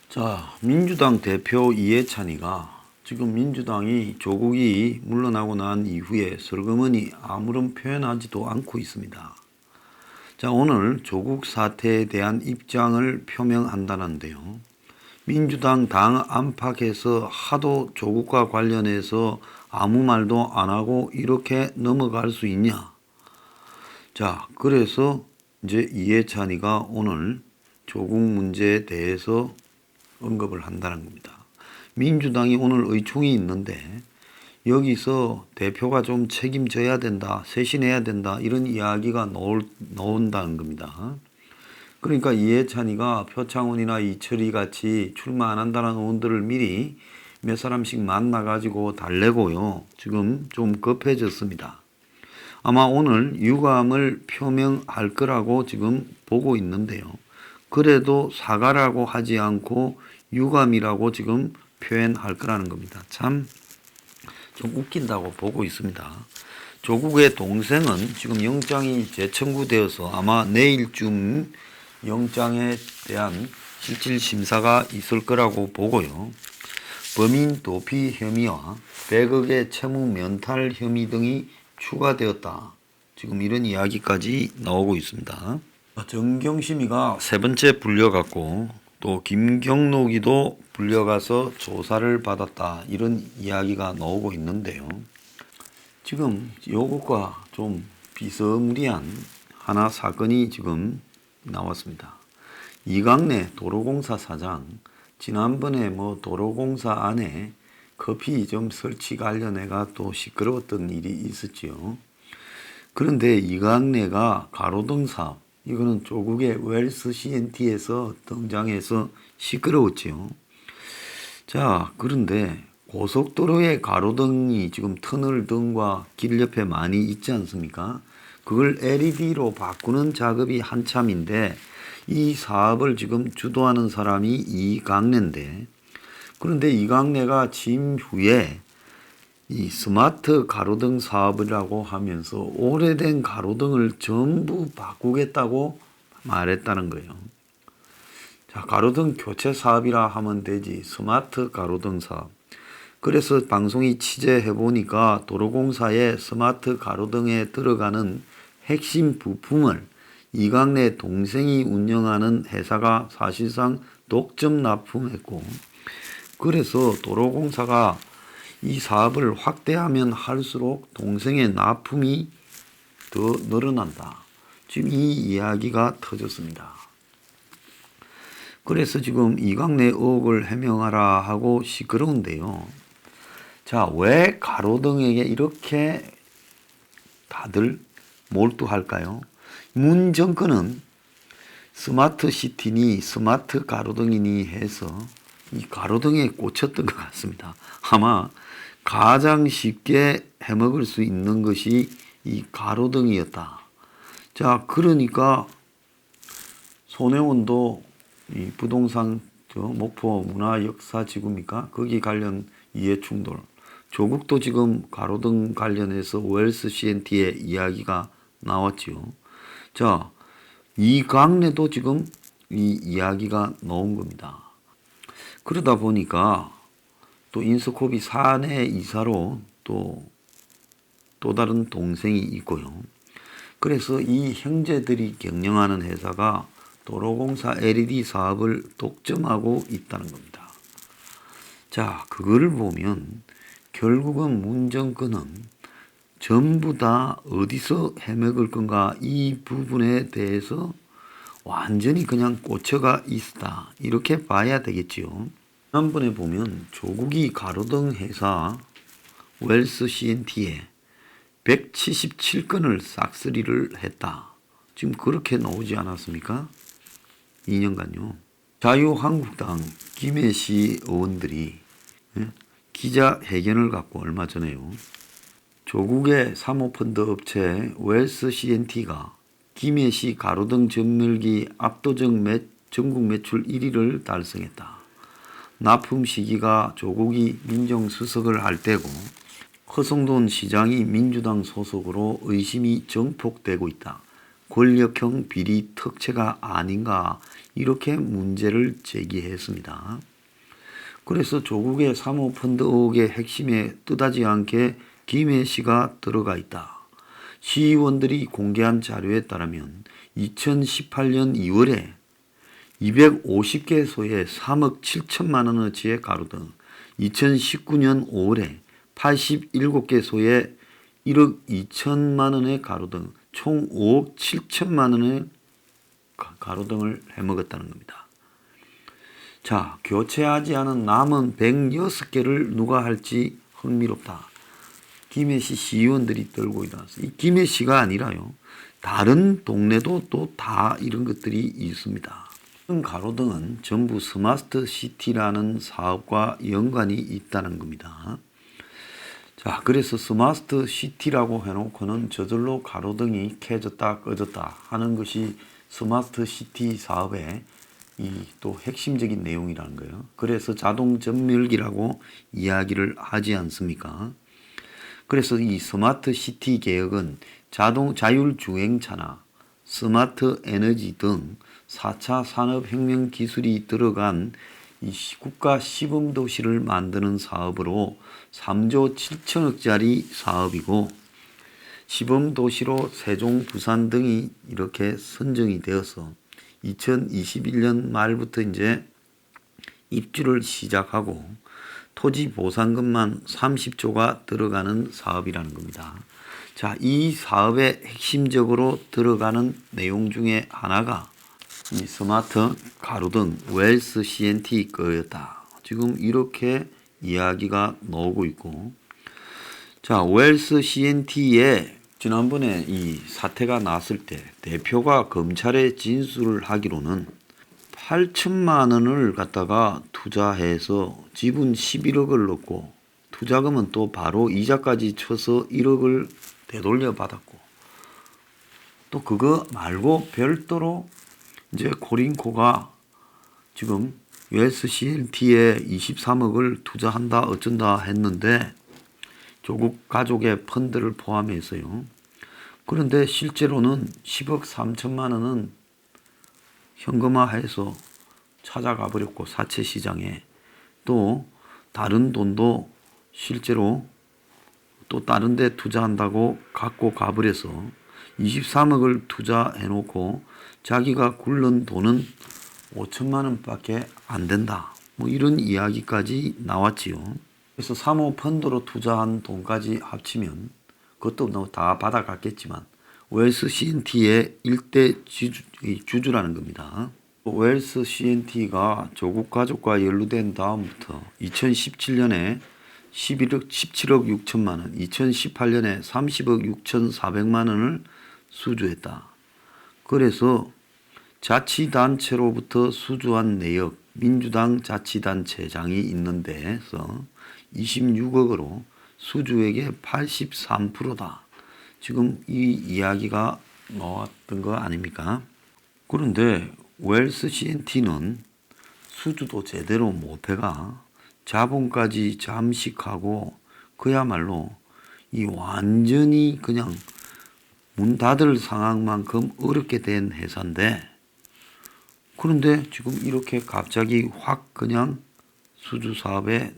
자, 민주당 대표 이해찬이가 지금 민주당이 조국이 물러나고 난 이후에 슬그머니 아무런 표현하지도 않고 있습니다. 자, 오늘 조국 사태에 대한 입장을 표명한다는데요. 민주당 당 안팎에서 하도 조국과 관련해서 아무 말도 안 하고 이렇게 넘어갈 수 있냐? 자, 그래서 이제 이해찬이가 오늘 조국 문제에 대해서 언급을 한다는 겁니다. 민주당이 오늘 의총이 있는데 여기서 대표가 좀 책임져야 된다, 쇄신해야 된다 이런 이야기가 나온다는 겁니다. 그러니까 이해찬이가 표창원이나 이철이 같이 출마 안 한다는 의원들을 미리 몇 사람씩 만나가지고 달래고요. 지금 좀 급해졌습니다. 아마 오늘 유감을 표명할 거라고 지금 보고 있는데요. 그래도 사과라고 하지 않고 유감이라고 지금 표현할 거라는 겁니다. 참 좀 웃긴다고 보고 있습니다. 조국의 동생은 지금 영장이 재청구되어서 아마 내일쯤 영장에 대한 실질 심사가 있을 거라고 보고요. 범인 도피 혐의와 100억의 채무 면탈 혐의 등이 추가되었다. 지금 이런 이야기까지 나오고 있습니다. 정경심이가 세 번째 불려갔고 또 김경록이도 불려가서 조사를 받았다. 이런 이야기가 나오고 있는데요. 지금 요것과 좀 비스무리한 하나 사건이 지금 나왔습니다. 이강래 도로공사 사장 지난번에 도로공사 안에 커피점 설치 관련해가 또 시끄러웠던 일이 있었지요. 그런데 이강래가 가로등 사업, 이거는 조국의 웰스 CNT에서 등장해서 시끄러웠지요. 자, 그런데 고속도로의 가로등이 지금 터널 등과 길 옆에 많이 있지 않습니까? 그걸 LED로 바꾸는 작업이 한참인데 이 사업을 지금 주도하는 사람이 이강래인데, 그런데 이강래가 취임 후에 이 스마트 가로등 사업이라고 하면서 오래된 가로등을 전부 바꾸겠다고 말했다는 거예요. 자, 가로등 교체 사업이라 하면 되지 스마트 가로등 사업. 그래서 방송이 취재해 보니까 도로공사의 스마트 가로등에 들어가는 핵심 부품을 이강래 동생이 운영하는 회사가 사실상 독점 납품했고, 그래서 도로공사가 이 사업을 확대하면 할수록 동생의 납품이 더 늘어난다. 지금 이 이야기가 터졌습니다. 그래서 지금 이강래 의혹을 해명하라 하고 시끄러운데요. 자, 왜 가로등에게 이렇게 다들 몰두할까요? 문 정권은 스마트 시티니 스마트 가로등이니 해서 이 가로등에 꽂혔던 것 같습니다. 아마 가장 쉽게 해먹을 수 있는 것이 이 가로등이었다. 자, 그러니까 손혜원도 이 부동산 목포 문화역사지구입니까? 거기 관련 이해충돌. 조국도 지금 가로등 관련해서 웰스 CNT의 이야기가 나왔지요. 자, 이강래도 지금 이 이야기가 나온 겁니다. 그러다 보니까 또 인서코비 사내 이사로 또 다른 동생이 있고요. 그래서 이 형제들이 경영하는 회사가 도로공사 LED 사업을 독점하고 있다는 겁니다. 자, 그거를 보면 결국은 문정권은 전부 다 어디서 해먹을 건가 이 부분에 대해서 완전히 그냥 꽂혀가 있다. 이렇게 봐야 되겠지요. 지난번에 보면 조국이 가로등 회사 웰스 CNT에 177건을 싹쓸이를 했다. 지금 그렇게 나오지 않았습니까? 2년간요. 자유한국당 김해시 의원들이 기자회견을 갖고 얼마 전에요. 조국의 사모펀드 업체 웰스 CNT가 김해시 가로등 전멸기 압도적 전국 매출 1위를 달성했다. 납품 시기가 조국이 민정수석을 할 때고 허성돈 시장이 민주당 소속으로 의심이 증폭되고 있다. 권력형 비리 특채가 아닌가 이렇게 문제를 제기했습니다. 그래서 조국의 사모펀드 의혹의 핵심에 뜻하지 않게 김해 씨가 들어가 있다. 시의원들이 공개한 자료에 따르면 2018년 2월에 250개소에 3억 7천만 원어치의 가로등, 2019년 5월에 87개소에 1억 2천만 원의 가로등, 총 5억 7천만 원의 가로등을 해먹었다는 겁니다. 자, 교체하지 않은 남은 106개를 누가 할지 흥미롭다. 김해시 시의원들이 떨고 일어났어요. 이 김해시가 아니라요. 다른 동네도 또 다 이런 것들이 있습니다. 가로등은 전부 스마트 시티라는 사업과 연관이 있다는 겁니다. 자, 그래서 스마트 시티라고 해놓고는 저절로 가로등이 켜졌다 꺼졌다 하는 것이 스마트 시티 사업의 이 또 핵심적인 내용이라는 거예요. 그래서 자동 전멸기라고 이야기를 하지 않습니까? 그래서 이 스마트 시티 개혁은 자율주행차나 스마트 에너지 등 4차 산업혁명 기술이 들어간 이 국가 시범도시를 만드는 사업으로 3조 7천억짜리 사업이고, 시범도시로 세종, 부산 등이 이렇게 선정이 되어서 2021년 말부터 이제 입주를 시작하고 토지 보상금만 30조가 들어가는 사업이라는 겁니다. 자, 이 사업에 핵심적으로 들어가는 내용 중에 하나가 이 스마트 가로등 웰스 CNT 거였다. 지금 이렇게 이야기가 나오고 있고, 자, 웰스 CNT에 지난번에 이 사태가 났을 때 대표가 검찰에 진술을 하기로는 8천만 원을 갖다가 투자해서 지분 11억을 넣고 투자금은 또 바로 이자까지 쳐서 1억을 되돌려 받았고, 또 그거 말고 별도로 이제 코링코가 지금 웰스 CNT에 23억을 투자한다 어쩐다 했는데 조국 가족의 펀드를 포함해서요. 그런데 실제로는 10억 3천만 원은 현금화해서 찾아가 버렸고, 사채 시장에 또 다른 돈도 실제로 또 다른 데 투자한다고 갖고 가버려서 23억을 투자해 놓고 자기가 굴른 돈은 5천만 원밖에 안 된다. 뭐 이런 이야기까지 나왔지요. 그래서 사모펀드로 투자한 돈까지 합치면 그것도 다 받아갔겠지만 웰스 CNT의 일대 주주라는 겁니다. 웰스 CNT가 조국 가족과 연루된 다음부터 2017년에 17억 6천만 원, 2018년에 30억 6천4백만 원을 수주했다. 그래서 자치단체로부터 수주한 내역, 민주당 자치단체장이 있는데서 26억으로 수주액의 83%다. 지금 이 이야기가 나왔던 거 아닙니까? 그런데 웰스 CNT는 수주도 제대로 못해가 자본까지 잠식하고 그야말로 이 완전히 그냥 문 닫을 상황만큼 어렵게 된 회사인데, 그런데 지금 이렇게 갑자기 확 그냥 수주 사업에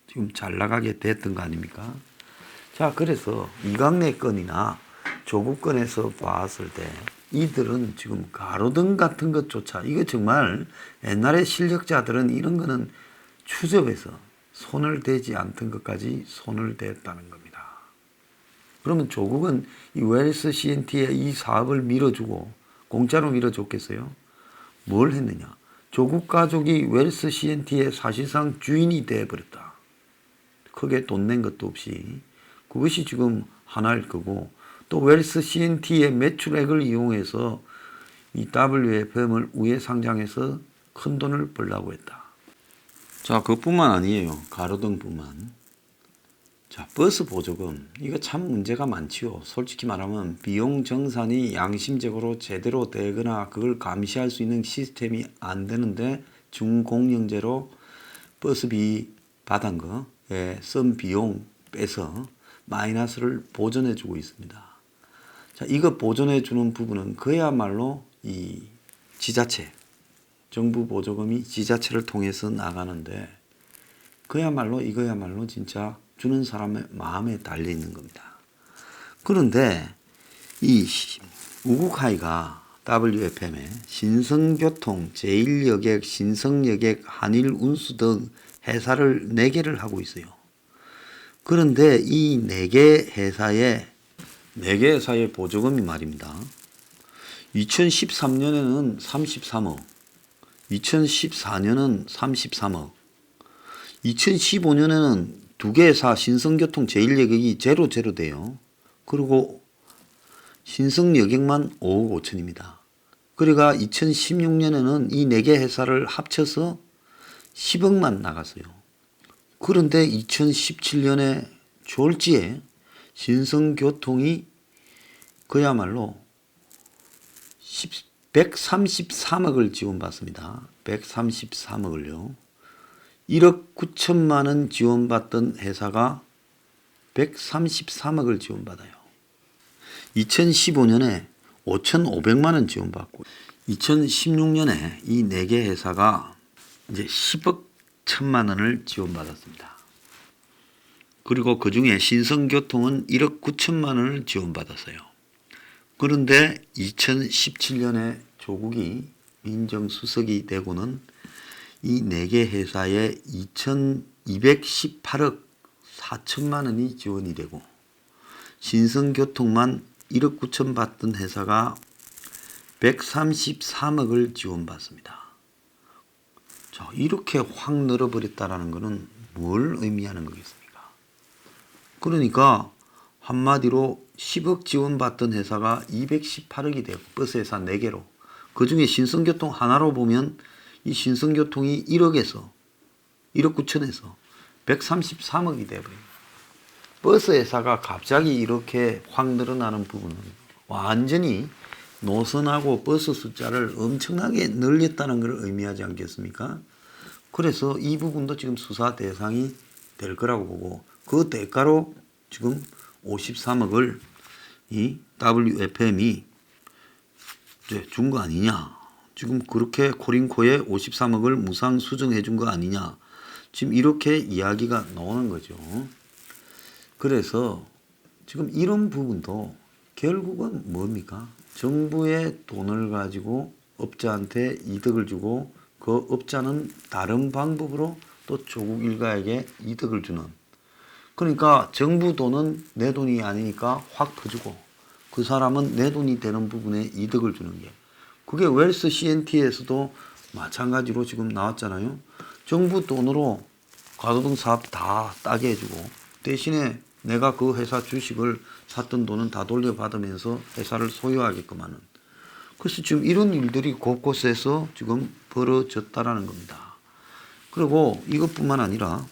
지금 잘 나가게 됐던 거 아닙니까? 자, 그래서 이강래 건이나 조국 건에서 봤을 때 이들은 지금 가로등 같은 것조차, 이거 정말 옛날에 실력자들은 이런 거는 추접해서 손을 대지 않던 것까지 손을 댔다는 겁니다. 그러면 조국은 이 웰스 CNT에 이 사업을 밀어주고 공짜로 밀어줬겠어요? 뭘 했느냐? 조국 가족이 웰스 CNT의 사실상 주인이 되어버렸다. 크게 돈 낸 것도 없이. 그것이 지금 하나일 거고, 또 웰스 CNT의 매출액을 이용해서 이 WFM을 우회 상장해서 큰 돈을 벌려고 했다. 자, 그뿐만 아니에요. 가로등뿐만. 자, 버스 보조금. 이거 참 문제가 많지요. 솔직히 말하면 비용 정산이 양심적으로 제대로 되거나 그걸 감시할 수 있는 시스템이 안 되는데 준공영제로 버스비 받은 거에 쓴 비용 빼서 마이너스를 보전해 주고 있습니다. 자, 이거 보전해 주는 부분은 그야말로 이 지자체, 정부 보조금이 지자체를 통해서 나가는데 이거야말로 진짜 주는 사람의 마음에 달려 있는 겁니다. 그런데 이 우국하이가 WFM에 신성교통, 제1여객, 신성여객, 한일운수 등 회사를 4개를 하고 있어요. 그런데 이 4개 회사의 보조금이 말입니다. 2013년에는 33억, 2014년은 33억, 2015년에는 2개 회사 신성교통 제1여객이 제로 돼요. 그리고 신성여객만 5억 5천입니다. 그러니까 2016년에는 이 4개 회사를 합쳐서 10억만 나갔어요. 그런데 2017년에 졸지에 신성교통이 그야말로 133억을 지원받습니다. 133억을요. 1억 9천만 원 지원받던 회사가 133억을 지원받아요. 2015년에 5,500만 원 지원받고 2016년에 이 4개 회사가 이제 10억 1천만 원을 지원받았습니다. 그리고 그 중에 신성교통은 1억 9천만 원을 지원받았어요. 그런데 2017년에 조국이 민정수석이 되고는 이 4개 회사에 2,218억 4천만 원이 지원이 되고 신성교통만 1억 9천 받던 회사가 133억을 지원받습니다. 자, 이렇게 확 늘어버렸다는 것은 뭘 의미하는 거겠습니까? 그러니까 한마디로 10억 지원받던 회사가 218억이 되고 버스 회사 4개로 그 중에 신성교통 하나로 보면 이 신성교통이 1억 9천에서 133억이 되어버립니다. 버스 회사가 갑자기 이렇게 확 늘어나는 부분은 완전히 노선하고 버스 숫자를 엄청나게 늘렸다는 걸 의미하지 않겠습니까? 그래서 이 부분도 지금 수사 대상이 될 거라고 보고 그 대가로 지금 53억을 이 WFM이 준 거 아니냐. 지금 그렇게 코링코에 53억을 무상 수정해 준 거 아니냐. 지금 이렇게 이야기가 나오는 거죠. 그래서 지금 이런 부분도 결국은 뭡니까? 정부의 돈을 가지고 업자한테 이득을 주고 그 업자는 다른 방법으로 또 조국 일가에게 이득을 주는. 그러니까 정부 돈은 내 돈이 아니니까 확 퍼주고 그 사람은 내 돈이 되는 부분에 이득을 주는 게. 그게 웰스 CNT에서도 마찬가지로 지금 나왔잖아요. 정부 돈으로 가로등 사업 다 따게 해주고 대신에 내가 그 회사 주식을 샀던 돈은 다 돌려받으면서 회사를 소유하게끔 하는. 그래서 지금 이런 일들이 곳곳에서 지금 벌어졌다라는 겁니다. 그리고 이것뿐만 아니라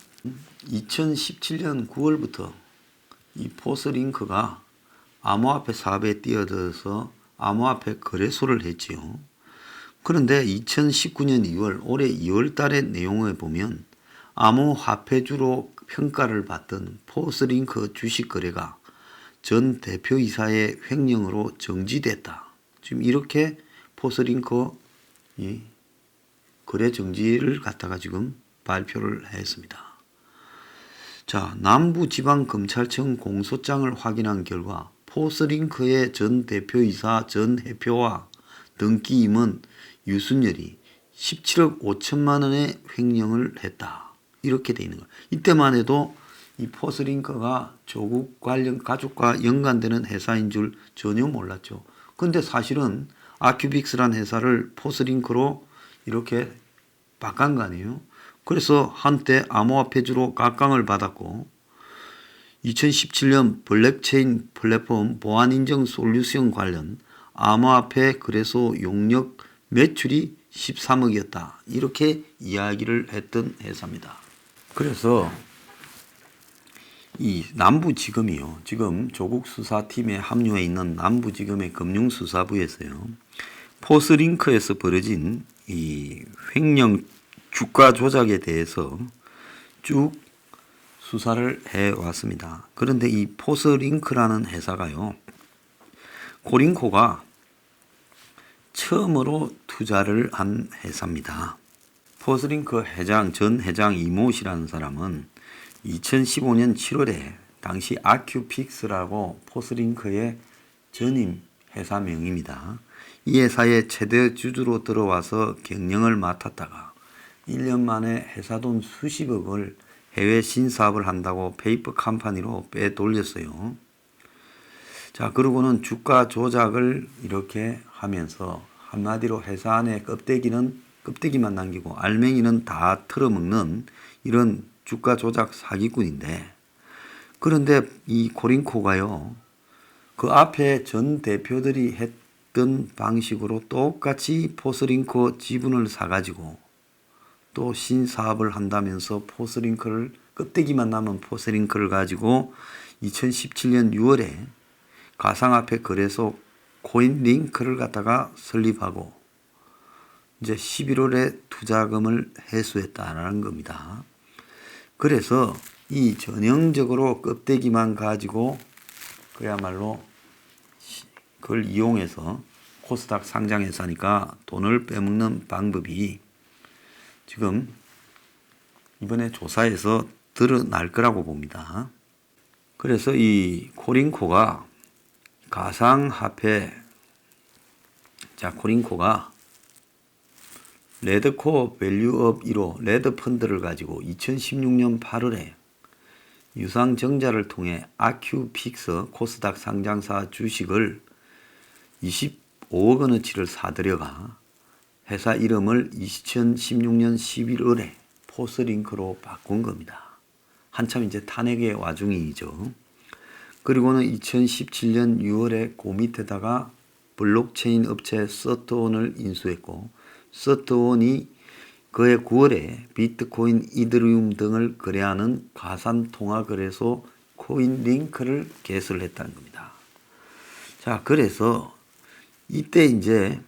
2017년 9월부터 이 포스링크가 암호화폐 사업에 뛰어들어서 암호화폐 거래소를 했지요. 그런데 2019년 2월, 올해 2월 달의 내용을 보면 암호화폐주로 평가를 받던 포스링크 주식 거래가 전 대표이사의 횡령으로 정지됐다. 지금 이렇게 포스링크 거래 정지를 갖다가 지금 발표를 했습니다. 자, 남부지방검찰청 공소장을 확인한 결과 포스링크의 전 대표이사 전 회표와 등기 임원 유순열이 17억 5천만 원의 횡령을 했다. 이렇게 돼 있는 거예요. 이때만 해도 이 포스링크가 조국 관련 가족과 연관되는 회사인 줄 전혀 몰랐죠. 근데 사실은 아큐빅스란 회사를 포스링크로 이렇게 바꾼 거 아니에요. 그래서 한때 암호화폐주로 각광을 받았고 2017년 블록체인 플랫폼 보안인증 솔루션 관련 암호화폐 거래소 용역 매출이 13억이었다. 이렇게 이야기를 했던 회사입니다. 그래서 이 남부지검이요. 지금 조국 수사팀에 합류해 있는 남부지검의 금융수사부에서요. 포스링크에서 벌어진 이 횡령 주가 조작에 대해서 쭉 수사를 해왔습니다. 그런데 이 포스링크라는 회사가요. 코링코가 처음으로 투자를 한 회사입니다. 포스링크 전 회장 이모 씨라는 사람은 2015년 7월에 당시 아큐픽스라고 포스링크의 전임 회사명입니다. 이 회사의 최대 주주로 들어와서 경영을 맡았다가 1년 만에 회사 돈 수십억을 해외 신사업을 한다고 페이퍼 컴퍼니로 빼돌렸어요. 자, 그러고는 주가 조작을 이렇게 하면서 한마디로 회사 안에 껍데기만 남기고 알맹이는 다 털어먹는 이런 주가 조작 사기꾼인데, 그런데 이 코링코가요, 그 앞에 전 대표들이 했던 방식으로 똑같이 포스링코 지분을 사가지고 또 신사업을 한다면서 포스링크를, 껍데기만 남은 포스링크를 가지고 2017년 6월에 가상화폐 거래소 코인링크를 갖다가 설립하고 이제 11월에 투자금을 회수했다는 겁니다. 그래서 이 전형적으로 껍데기만 가지고 그야말로 그걸 이용해서 코스닥 상장회사니까 돈을 빼먹는 방법이 지금 이번에 조사에서 드러날 거라고 봅니다. 그래서 이 코링코가 가상화폐, 코링코가 레드코어 밸류업 1호 레드 펀드를 가지고 2016년 8월에 유상증자를 통해 아큐픽스 코스닥 상장사 주식을 25억 원어치를 사들여가 회사 이름을 2016년 11월에 포스링크로 바꾼 겁니다. 한참 이제 탄핵의 와중이죠. 그리고는 2017년 6월에 그 밑에다가 블록체인 업체 서트온을 인수했고, 서트온이 그해 9월에 비트코인, 이더리움 등을 거래하는 가상통화거래소 코인링크를 개설했다는 겁니다. 자, 그래서 이때 이제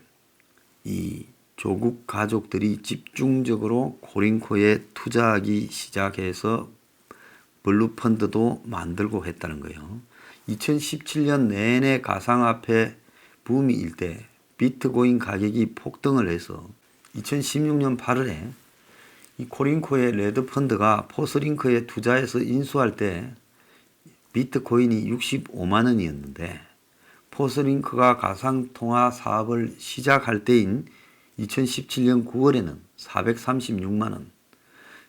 이 조국 가족들이 집중적으로 코링코에 투자하기 시작해서 블루펀드도 만들고 했다는 거예요. 2017년 내내 가상화폐 붐일 때 비트코인 가격이 폭등을 해서 2016년 8월에 이 코링코의 레드펀드가 포스링크에 투자해서 인수할 때 비트코인이 65만 원이었는데 포스링크가 가상통화 사업을 시작할 때인 2017년 9월에는 436만 원,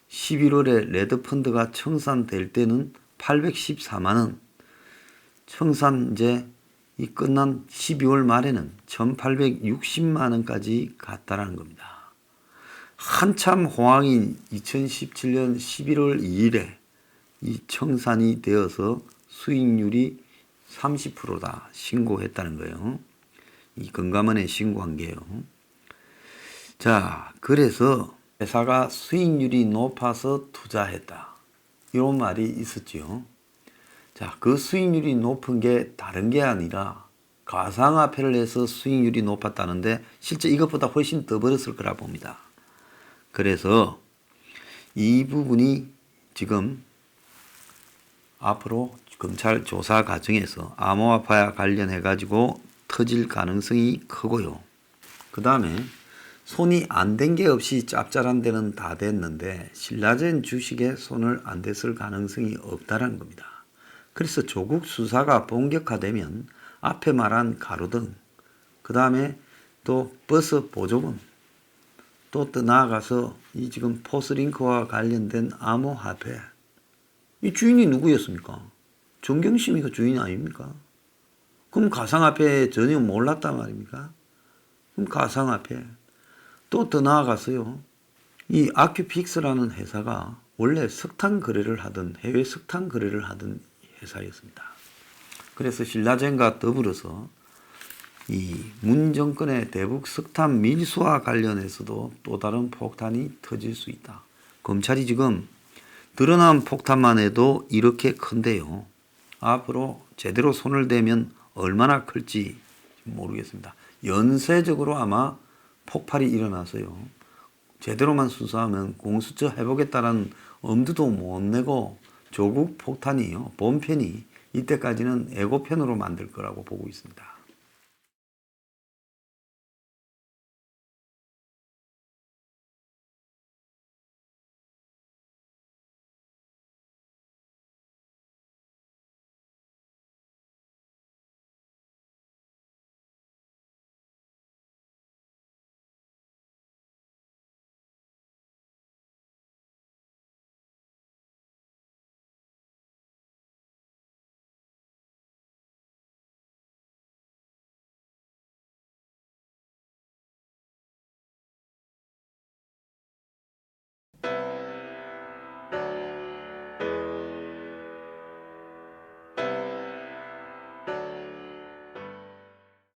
11월에 레드펀드가 청산될 때는 814만 원, 청산 이제 이 끝난 12월 말에는 1860만 원까지 갔다라는 겁니다. 한참 호황인 2017년 11월 2일에 이 청산이 되어서 수익률이 30%다 신고했다는 거예요. 이 금감원에 신고한 게요. 자, 그래서 회사가 수익률이 높아서 투자했다, 이런 말이 있었지요. 자, 그 수익률이 높은 게 다른 게 아니라 가상화폐를 해서 수익률이 높았다는데 실제 이것보다 훨씬 더 벌었을 거라 봅니다. 그래서 이 부분이 지금 앞으로 검찰 조사 과정에서 암호화폐와 관련해 가지고 터질 가능성이 크고요. 그 다음에 손이 안 댄 게 없이 짭짤한 데는 다 됐는데 신라젠 주식에 손을 안 댔을 가능성이 없다는 겁니다. 그래서 조국 수사가 본격화되면 앞에 말한 가로등, 그 다음에 또 버스 보조금, 또 나아가서 이 지금 포스링크와 관련된 암호화폐, 이 주인이 누구였습니까? 정경심이가 주인 아닙니까? 그럼 가상화폐 전혀 몰랐단 말입니까? 그럼 가상화폐. 또 더 나아가서요, 이 아큐픽스라는 회사가 원래 석탄 거래를 하던, 해외 석탄 거래를 하던 회사였습니다. 그래서 신라젠과 더불어서 이 문 정권의 대북 석탄 밀수와 관련해서도 또 다른 폭탄이 터질 수 있다. 검찰이 지금 드러난 폭탄만 해도 이렇게 큰데요, 앞으로 제대로 손을 대면 얼마나 클지 모르겠습니다. 연쇄적으로 아마 폭발이 일어나서요, 제대로만 수사하면 공수처 해보겠다는 엄두도 못 내고 조국 폭탄이요, 본편이 이때까지는 예고편으로 만들 거라고 보고 있습니다.